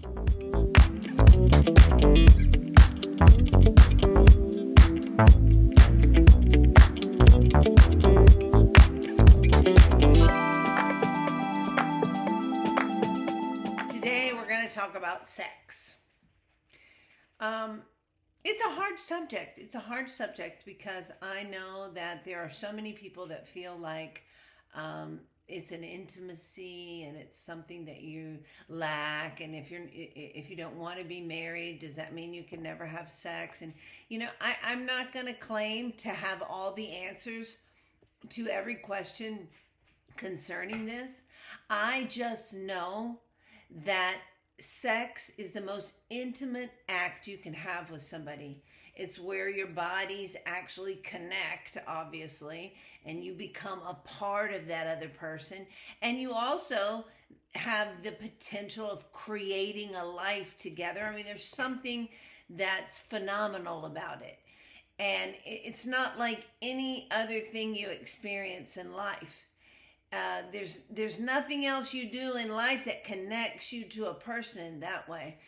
Today we're going to talk about sex. It's a hard subject. It's a hard subject because I know that there are so many people that feel like it's an intimacy and it's something that you lack. And if you don't want to be married, does that mean you can never have sex? And I'm not going to claim to have all the answers to every question concerning this. I just know that sex is the most intimate act you can have with somebody. It's where your bodies actually connect, obviously, and you become a part of that other person. And you also have the potential of creating a life together. I mean, there's something that's phenomenal about it. And it's not like any other thing you experience in life. There's nothing else you do in life that connects you to a person in that way.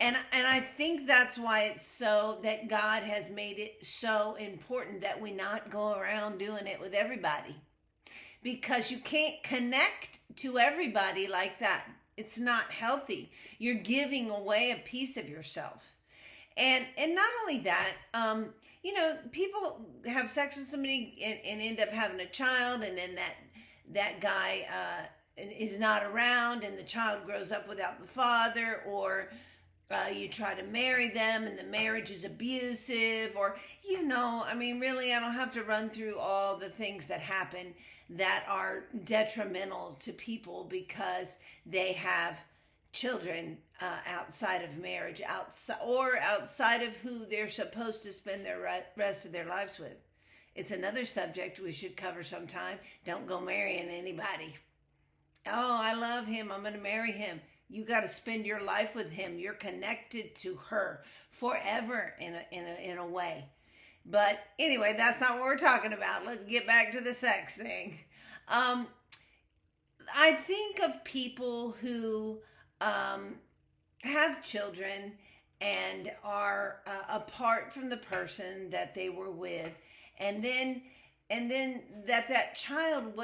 And I think that's why it's so that God has made it so important that we not go around doing it with everybody. Because you can't connect to everybody like that. It's not healthy. You're giving away a piece of yourself. And not only that, people have sex with somebody and end up having a child, and then that guy is not around and the child grows up without the father, or you try to marry them and the marriage is abusive, or really, I don't have to run through all the things that happen that are detrimental to people because they have children outside of marriage, outside of who they're supposed to spend their rest of their lives with. It's another subject we should cover sometime. Don't go marrying anybody. Oh, I love him. I'm going to marry him. You got to spend your life with him. You're connected to her forever in a way. But anyway, that's not what we're talking about. Let's get back to the sex thing. I think of people who have children and are apart from the person that they were with. And then that child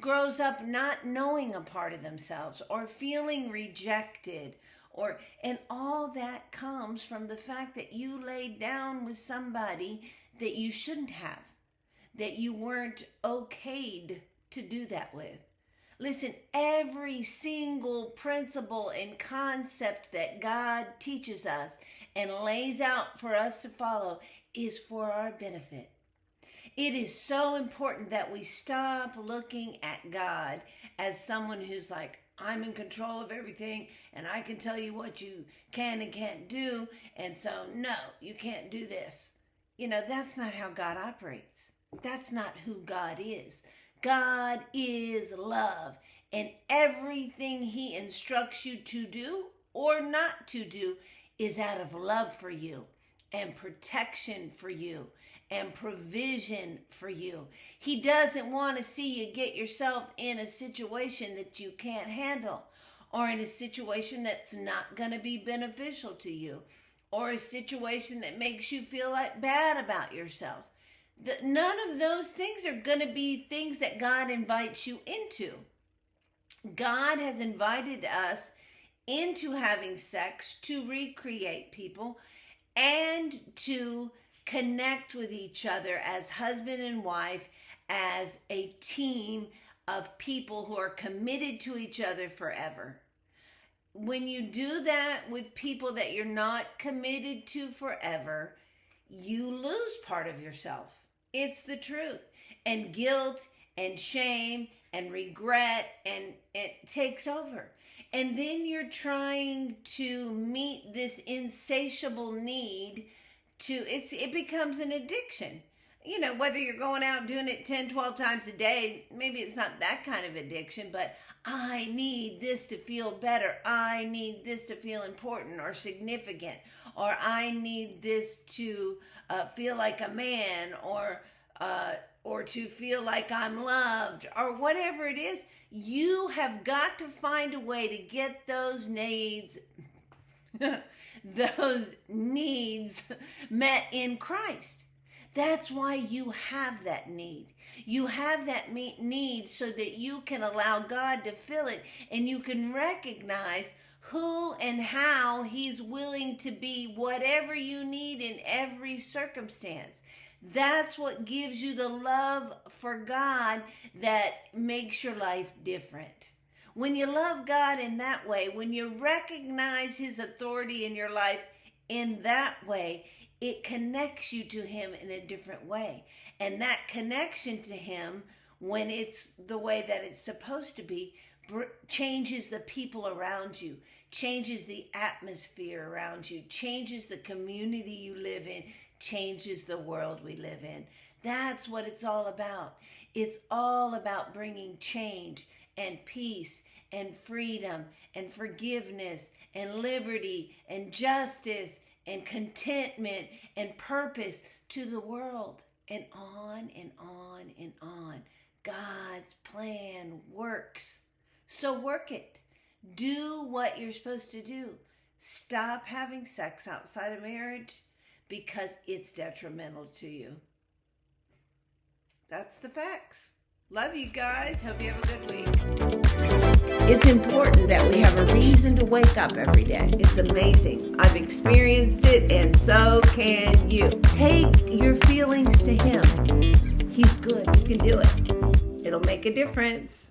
grows up not knowing a part of themselves or feeling rejected, and all that comes from the fact that you laid down with somebody that you shouldn't have, that you weren't okayed to do that with. Listen, every single principle and concept that God teaches us and lays out for us to follow is for our benefit. It is so important that we stop looking at God as someone who's like, I'm in control of everything and I can tell you what you can and can't do, and so no, you can't do this. That's not how God operates. That's not who God is. God is love, and everything he instructs you to do or not to do is out of love for you and protection for you and provision for you. He doesn't want to see you get yourself in a situation that you can't handle, or in a situation that's not going to be beneficial to you, or a situation that makes you feel like bad about yourself. None of those things are going to be things that God invites you into. God has invited us into having sex to recreate people and to connect with each other as husband and wife, as a team of people who are committed to each other forever. When you do that with people that you're not committed to forever, you lose part of yourself. It's the truth. And guilt and shame and regret, and it takes over. And then you're trying to meet this insatiable need it becomes an addiction. Whether you're going out doing it 10, 12 times a day, maybe it's not that kind of addiction, but I need this to feel better. I need this to feel important or significant, or I need this to feel like a man, or or to feel like I'm loved or whatever it is, you have got to find a way to get those needs those needs met in Christ. That's why you have that need. You have that need so that you can allow God to fill it, and you can recognize who and how He's willing to be whatever you need in every circumstance. That's what gives you the love for God that makes your life different. When you love God in that way, when you recognize His authority in your life in that way, it connects you to Him in a different way. And that connection to Him, when it's the way that it's supposed to be, changes the people around you, changes the atmosphere around you, changes the community you live in, changes the world we live in. That's what it's all about. It's all about bringing change and peace and freedom and forgiveness and liberty and justice and contentment and purpose to the world, and on and on and on. God's plan works. So work it. Do what you're supposed to do. Stop having sex outside of marriage because it's detrimental to you. That's the facts. Love you guys. Hope you have a good week. It's important that we have a reason to wake up every day. It's amazing. I've experienced it, and so can you. Take your feelings to Him. He's good. You can do it. It'll make a difference.